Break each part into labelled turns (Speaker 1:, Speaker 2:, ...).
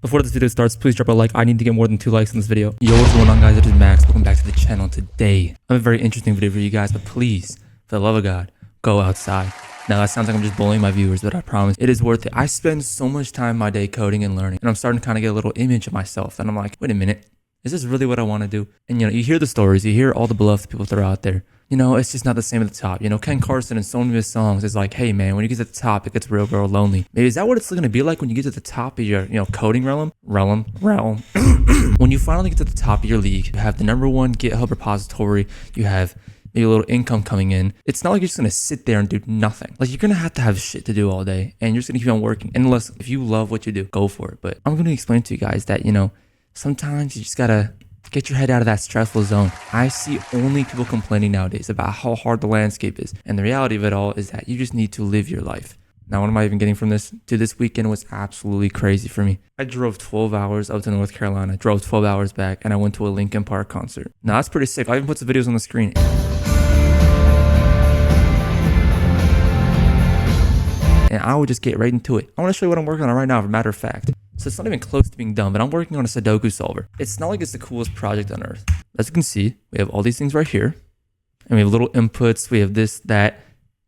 Speaker 1: Before this video starts, please drop a like. I need to get more than 2 likes on this video. Yo, what's going on, guys? It is Max. Welcome back to the channel. Today, I have a very interesting video for you guys, but please, for the love of God, go outside. Now, that sounds like I'm just bullying my viewers, but I promise it is worth it. I spend so much time in my day coding and learning, and I'm starting to kind of get a little image of myself, and I'm like, wait a minute, is this really what I want to do? And, you hear the stories, you hear all the beloved people throw out there. It's just not the same at the top. Ken Carson in so many of his songs is like, hey man, when you get to the top, it gets real lonely. Maybe is that what it's going to be like when you get to the top of your, coding realm? When you finally get to the top of your league, you have the #1 GitHub repository, you have maybe a little income coming in. It's not like you're just going to sit there and do nothing. Like, you're going to have shit to do all day, and you're just going to keep on working. And unless, if you love what you do, go for it. But I'm going to explain to you guys that, sometimes you just got to get your head out of that stressful zone. I see only people complaining nowadays about how hard the landscape is. And the reality of it all is that you just need to live your life. Now, what am I even getting from this? Dude, this weekend was absolutely crazy for me. I drove 12 hours up to North Carolina, drove 12 hours back, and I went to a Linkin Park concert. Now, that's pretty sick. I even put some videos on the screen. And I would just get right into it. I want to show you what I'm working on right now, as a matter of fact. So it's not even close to being done, but I'm working on a Sudoku solver. It's not like it's the coolest project on earth. As you can see, we have all these things right here, and we have little inputs. We have this, that,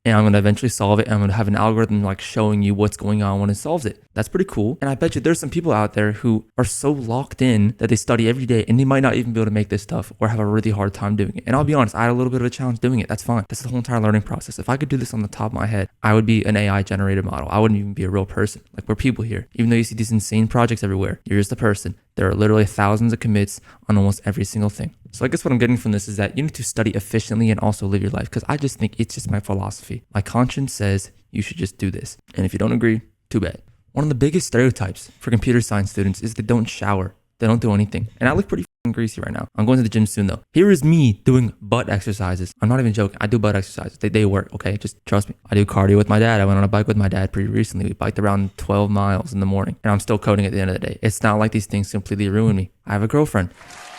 Speaker 1: and I'm going to eventually solve it. And I'm going to have an algorithm like showing you what's going on when it solves it. That's pretty cool. And I bet you there's some people out there who are so locked in that they study every day and they might not even be able to make this stuff or have a really hard time doing it. And I'll be honest, I had a little bit of a challenge doing it. That's fine. That's the whole entire learning process. If I could do this on the top of my head, I would be an AI generated model. I wouldn't even be a real person. Like, we're people here. Even though you see these insane projects everywhere, you're just a person. There are literally thousands of commits on almost every single thing. So I guess what I'm getting from this is that you need to study efficiently and also live your life, because I just think it's just my philosophy. My conscience says you should just do this. And if you don't agree, too bad. One of the biggest stereotypes for computer science students is they don't shower. They don't do anything. And I look pretty greasy right now. I'm going to the gym soon though. Here is me doing butt exercises. I'm not even joking. I do butt exercises. They work, okay? Just trust me. I do cardio with my dad. I went on a bike with my dad pretty recently. We biked around 12 miles in the morning, and I'm still coding at the end of the day. It's not like these things completely ruin me. I have a girlfriend.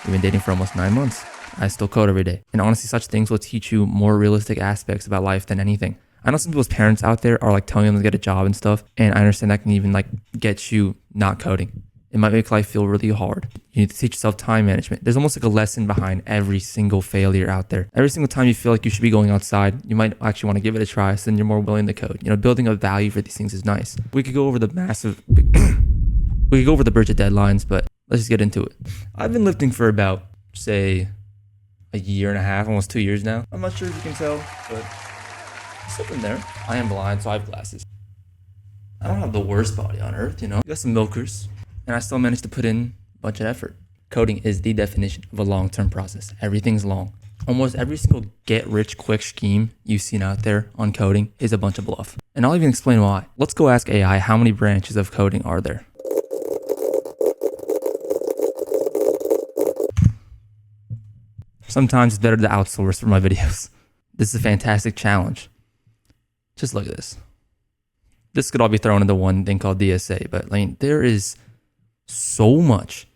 Speaker 1: We've been dating for almost 9 months. I still code every day. And honestly, such things will teach you more realistic aspects about life than anything. I know some people's parents out there are like telling them to get a job and stuff, and I understand that can even like get you not coding. It might make life feel really hard. You need to teach yourself time management. There's almost like a lesson behind every single failure out there. Every single time you feel like you should be going outside, you might actually want to give it a try, so then you're more willing to code. Building a value for these things is nice. We could go over the we could go over the bridge of deadlines, but let's just get into it. I've been lifting for about, say, a year and a half, almost 2 years now. I'm not sure if you can tell, but something there. I am blind, so I have glasses. I don't have the worst body on earth, I got some milkers, and I still managed to put in a bunch of effort. Coding is the definition of a long-term process. Everything's long. Almost every single get-rich-quick scheme you've seen out there on coding is a bunch of bluff. And I'll even explain why. Let's go ask AI how many branches of coding are there. Sometimes it's better to outsource for my videos. This is a fantastic challenge. Just look at this. This could all be thrown into one thing called DSA, but there is so much.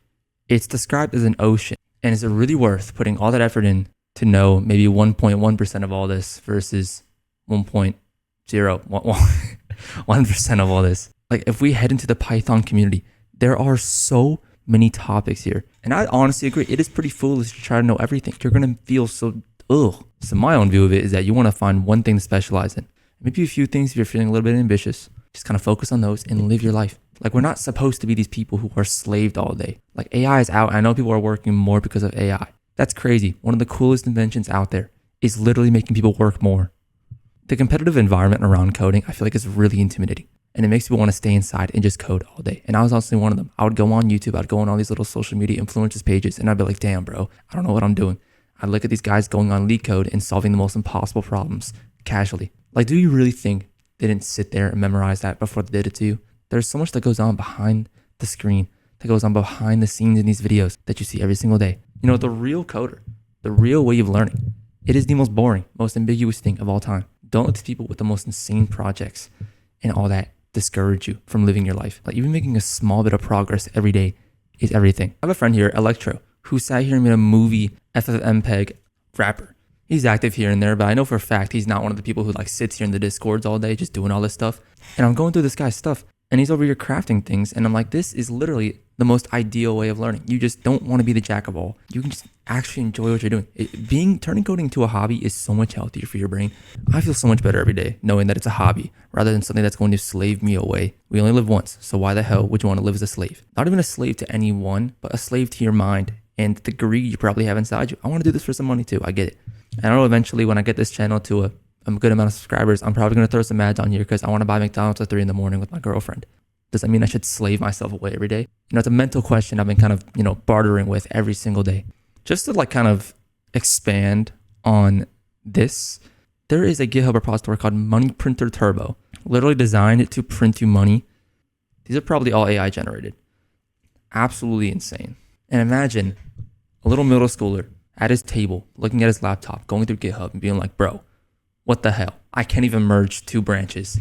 Speaker 1: It's described as an ocean, and is it really worth putting all that effort in to know maybe 1.1% of all this versus 1.01% of all this? Like, if we head into the Python community, there are so many topics here. And I honestly agree, it is pretty foolish to try to know everything. You're going to feel so, ugh. So my own view of it is that you want to find one thing to specialize in. Maybe a few things if you're feeling a little bit ambitious. Just kind of focus on those and live your life. Like, we're not supposed to be these people who are slaved all day. Like, AI is out. I know people are working more because of AI. That's crazy. One of the coolest inventions out there is literally making people work more. The competitive environment around coding, I feel like, is really intimidating. And it makes people want to stay inside and just code all day. And I was honestly one of them. I would go on YouTube. I'd go on all these little social media influencers pages, and I'd be like, damn, bro, I don't know what I'm doing. I'd look at these guys going on Leak Code and solving the most impossible problems casually. Like, do you really think they didn't sit there and memorize that before they did it to you? There's so much that goes on behind the screen, that goes on behind the scenes in these videos that you see every single day. The real coder, the real way of learning, it is the most boring, most ambiguous thing of all time. Don't let these people with the most insane projects and all that discourage you from living your life. Like, even making a small bit of progress every day is everything. I have a friend here, Electro, who sat here and made a movie FFmpeg rapper. He's active here and there, but I know for a fact he's not one of the people who like sits here in the Discords all day just doing all this stuff. And I'm going through this guy's stuff, And he's over here crafting things. And I'm like, this is literally the most ideal way of learning. You just don't want to be the jack of all. You can just actually enjoy what you're doing. Turning coding into a hobby is so much healthier for your brain. I feel so much better every day knowing that it's a hobby rather than something that's going to slave me away. We only live once. So why the hell would you want to live as a slave? Not even a slave to anyone, but a slave to your mind and the greed you probably have inside you. I want to do this for some money too. I get it. And I know eventually when I get this channel to a good amount of subscribers, I'm probably going to throw some ads on here because I want to buy McDonald's at 3 a.m. with my girlfriend. Does that mean I should slave myself away every day? It's a mental question I've been kind of, bartering with every single day. Just to kind of expand on this, there is a GitHub repository called Money Printer Turbo, literally designed to print you money. These are probably all AI generated. Absolutely insane. And imagine a little middle schooler at his table, looking at his laptop, going through GitHub and being like, bro, what the hell? I can't even merge 2 branches.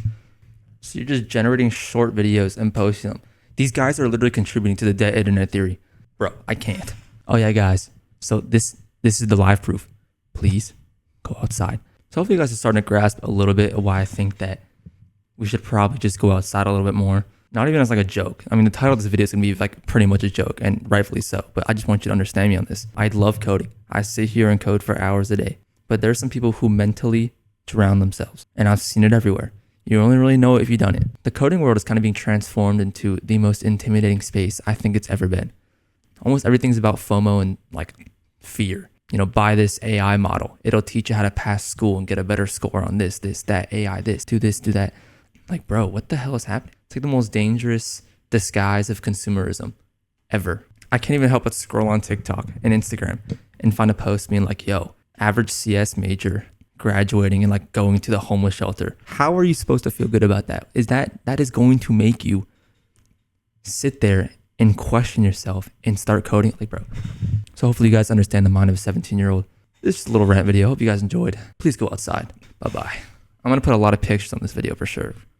Speaker 1: So you're just generating short videos and posting them. These guys are literally contributing to the dead internet theory. Bro, I can't. Oh yeah, guys. So this is the live proof. Please go outside. So hopefully you guys are starting to grasp a little bit of why I think that we should probably just go outside a little bit more. Not even as a joke. I mean, the title of this video is going to be pretty much a joke, and rightfully so. But I just want you to understand me on this. I love coding. I sit here and code for hours a day. But there's some people who mentally drown themselves. And I've seen it everywhere. You only really know it if you've done it. The coding world is kind of being transformed into the most intimidating space I think it's ever been. Almost everything's about FOMO and fear. Buy this AI model. It'll teach you how to pass school and get a better score on this, that, AI, this, do that. Bro, what the hell is happening? It's the most dangerous disguise of consumerism ever. I can't even help but scroll on TikTok and Instagram and find a post being yo, average CS major graduating and going to the homeless shelter. How are you supposed to feel good about that? That is going to make you sit there and question yourself and start coding. Bro. So hopefully you guys understand the mind of a 17-year-old. This is just a little rant video. Hope you guys enjoyed. Please go outside. Bye-bye. I'm going to put a lot of pictures on this video for sure.